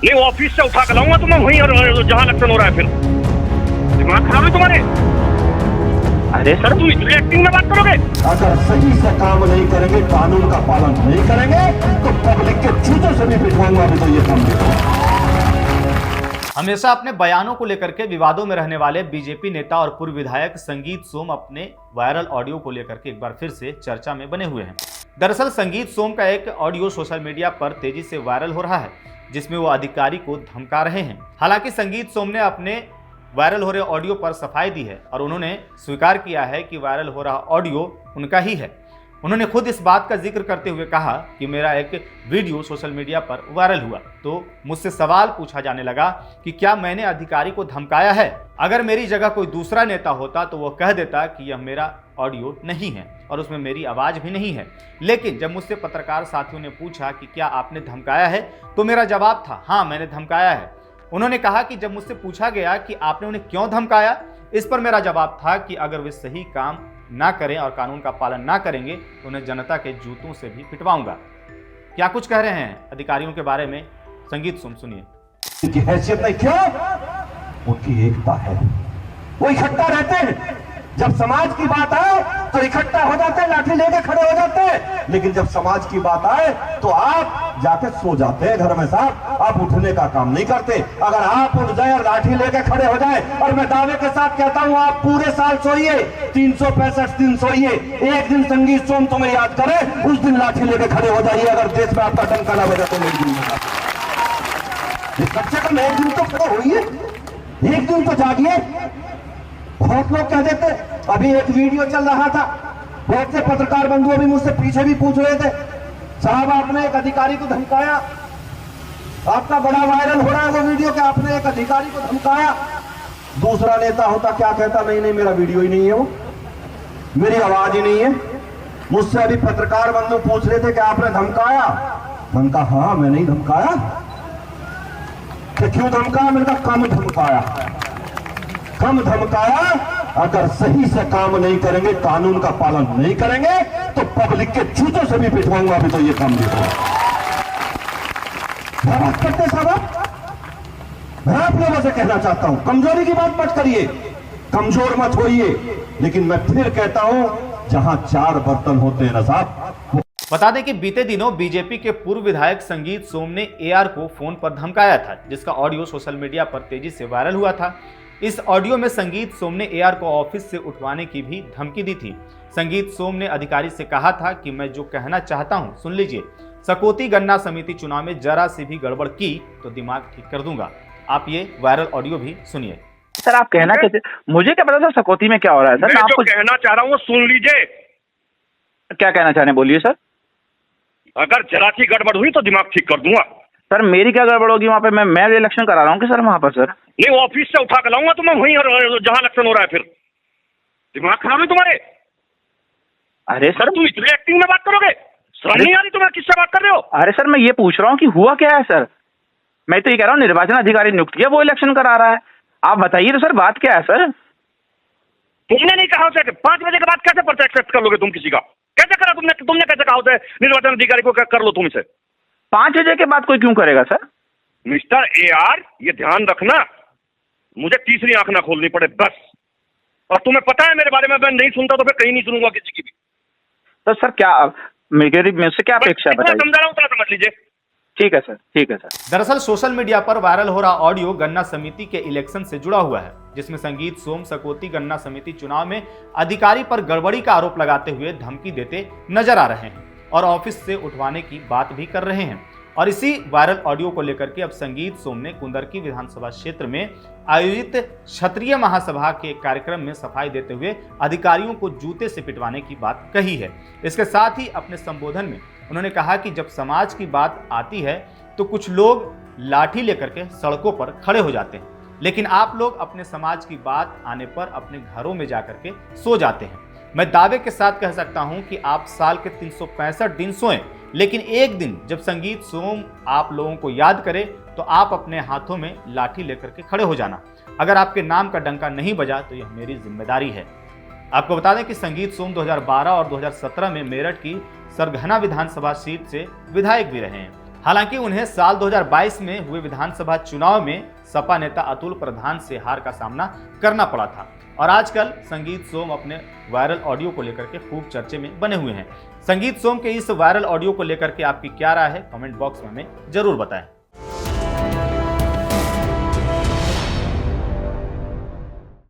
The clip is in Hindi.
नहीं, वो ऑफिस से उठा कर लाऊंगा तो मैं वहीं, और जहां इलेक्शन हो रहा है। फिर दिमाग खराब है तुम्हारे? अरे सर, तुम इतनी एक्टिंग में बात करोगे? अगर सही से काम नहीं करेंगे, कानून का पालन नहीं करेंगे, तो पब्लिक के जूतों से भी पिटवाऊंगा। अभी तो ये काम देखो। हमेशा अपने बयानों को लेकर के विवादों में रहने वाले बीजेपी नेता और पूर्व विधायक संगीत सोम अपने वायरल ऑडियो को लेकर के एक बार फिर से चर्चा में बने हुए हैं। दरअसल संगीत सोम का एक ऑडियो सोशल मीडिया पर तेजी से वायरल हो रहा है, जिसमें वो अधिकारी को धमका रहे हैं। हालांकि संगीत सोम ने अपने वायरल हो रहे ऑडियो पर सफाई दी है और उन्होंने स्वीकार किया है कि वायरल हो रहा ऑडियो उनका ही है। उन्होंने खुद इस बात का जिक्र करते हुए कहा कि मेरा एक वीडियो सोशल मीडिया पर वायरल हुआ तो मुझसे सवाल पूछा जाने लगा कि क्या मैंने अधिकारी को धमकाया है। अगर मेरी जगह कोई दूसरा नेता होता तो वह कह देता कि यह मेरा ऑडियो नहीं है और उसमें मेरी आवाज़ भी नहीं है। लेकिन जब मुझसे पत्रकार साथियों ने पूछा कि क्या आपने धमकाया है, तो मेरा जवाब था हाँ, मैंने धमकाया है। उन्होंने कहा कि जब मुझसे पूछा गया कि आपने उन्हें क्यों धमकाया, इस पर मेरा जवाब था कि अगर वे सही काम ना करें और कानून का पालन ना करेंगे तो उन्हें जनता के जूतों से भी पिटवाऊंगा। क्या कुछ कह रहे हैं अधिकारियों के बारे में, संगीत सोम सुनिए। उनकी हैसियत नहीं, क्यों? उनकी एकता है, वो इकट्ठा रहते हैं। जब समाज की बात आए तो इकट्ठा हो जाते हैं, लाठी लेके खड़े हो जाते हैं। लेकिन जब समाज की बात आए तो आप जाके सो जाते हैं घर में साहब, आप उठने का काम नहीं करते। अगर आप उठ जाए और लाठी लेके खड़े हो जाए, और मैं दावे के साथ कहता हूं आप पूरे साल सोइए, 365 दिन सोइए, एक दिन संगीत सोम तुम्हें याद करे, उस दिन लाठी लेके खड़े हो जाइए। अगर देश में आपका डंका ना बजा तो नहीं दूंगा। कम से कम एक दिन तो खड़े होइए, एक दिन तो जागिए। बहुत लोग कह देते, अभी एक वीडियो चल रहा था, बहुत से पत्रकार बंधुओं भी मुझसे पीछे भी पूछ रहे थे, साहब आपने एक अधिकारी को धमकाया, आपका बड़ा वायरल हो रहा है वो वीडियो कि आपने एक अधिकारी को धमकाया। दूसरा नेता होता क्या कहता, नहीं नहीं मेरा वीडियो ही नहीं है, वो मेरी आवाज ही नहीं है। मुझसे अभी पत्रकार बंधु पूछ रहे थे कि आपने धमकाया, मैंने कहा हाँ मैंने ही धमकाया। क्यों धमकाया? मैंने कहा कम धमकाया, कम धमकाया। अगर सही से काम नहीं करेंगे, कानून का पालन नहीं करेंगे, तो पब्लिक के जूतों से भी पिटवाऊंगा। अभी तो ये काम देखो। बात करते साहब, मैं आप लोगों से कहना चाहता हूं, कमजोरी की बात मत करिए, कमजोर मत होइए। लेकिन मैं फिर कहता हूं, जहां चार बर्तन होते हैं ना साहब। बता दें कि बीते दिनों बीजेपी के पूर्व विधायक संगीत सोम ने एआर को फोन पर धमकाया था, जिसका ऑडियो सोशल मीडिया पर तेजी से वायरल हुआ था। इस ऑडियो में संगीत सोम ने एआर को ऑफिस से उठवाने की भी धमकी दी थी। संगीत सोम ने अधिकारी से कहा था कि मैं जो कहना चाहता हूं सुन लीजिए, सकौती गन्ना समिति चुनाव में जरा सी भी गड़बड़ की तो दिमाग ठीक कर दूंगा। आप ये वायरल ऑडियो भी सुनिए। सर आप कहना चाहते, मुझे क्या पता सर सकौती में क्या हो रहा है। सर मैं आपको जो कहना चाह रहा हूँ वो सुन लीजिए। क्या कहना चाह रहे हैं, बोलिए सर। अगर जरा सी गड़बड़ हुई तो दिमाग ठीक कर दूंगा। सर मेरी क्या गड़बड़ होगी वहाँ पे? मैं इलेक्शन करा रहा हूँ कि सर वहाँ पर? सर नहीं, वो ऑफिस से उठा कर लाऊंगा तो मैं वहीं, और जहां इलेक्शन हो रहा है। फिर दिमाग खराब है तुम्हारे? अरे सर तुम इतनी एक्टिंग में बात करोगे? शर्म नहीं आ रही तुम्हें? किससे बात कर रहे हो? अरे सर मैं ये पूछ रहा हूँ कि हुआ क्या है सर। मैं तो ये कह रहा हूँ निर्वाचन अधिकारी नियुक्त किया, वो इलेक्शन करा रहा है। आप बताइए तो सर बात क्या है सर। तुमने नहीं कहा उसे 5 बजे के बाद कैसे पर्चा एक्सेप्ट कर लोगे तुम किसी का? कैसे करा तुमने कैसे कहा उसे निर्वाचन अधिकारी को कर लो तुम इसे? 5 बजे के बाद कोई क्यों करेगा सर? मिस्टर एआर, ये ध्यान रखना, मुझे तीसरी आंख ना खोलनी पड़े बस। और तुम्हें पता है मेरे बारे में, मैं नहीं सुनता तो फिर कहीं नहीं सुनूंगा किसी की भी। तो सर क्या मुझसे क्या अपेक्षा है बताइए। समझा रहा हूँ, थोड़ा समझ लीजिए। ठीक है सर, ठीक है सर। दरअसल सोशल मीडिया पर वायरल हो रहा ऑडियो गन्ना समिति के इलेक्शन से जुड़ा हुआ है, जिसमें संगीत सोम सकौती गन्ना समिति चुनाव में अधिकारी पर गड़बड़ी का आरोप लगाते हुए धमकी देते नजर आ रहे हैं और ऑफिस से उठवाने की बात भी कर रहे हैं। और इसी वायरल ऑडियो को लेकर के अब संगीत सोम ने कुंदरकी विधानसभा क्षेत्र में आयोजित क्षत्रिय महासभा के कार्यक्रम में सफाई देते हुए अधिकारियों को जूते से पिटवाने की बात कही है। इसके साथ ही अपने संबोधन में उन्होंने कहा कि जब समाज की बात आती है तो कुछ लोग लाठी लेकर के सड़कों पर खड़े हो जाते हैं, लेकिन आप लोग अपने समाज की बात आने पर अपने घरों में जाकर के सो जाते हैं। मैं दावे के साथ कह सकता हूं कि आप साल के 365 दिन सोएं, लेकिन एक दिन जब संगीत सोम आप लोगों को याद करे तो आप अपने हाथों में लाठी लेकर के खड़े हो जाना। अगर आपके नाम का डंका नहीं बजा तो यह मेरी जिम्मेदारी है। आपको बता दें कि संगीत सोम 2012 और 2017 में मेरठ की सरगना विधानसभा सीट से विधायक भी रहे हैं हालांकि उन्हें साल 2022 में हुए विधानसभा चुनाव में सपा नेता अतुल प्रधान से हार का सामना करना पड़ा था और आजकल संगीत सोम अपने वायरल ऑडियो को लेकर के खूब चर्चे में बने हुए हैं। संगीत सोम के इस वायरल ऑडियो को लेकर के आपकी क्या राय है, कमेंट बॉक्स में हमें जरूर बताएं।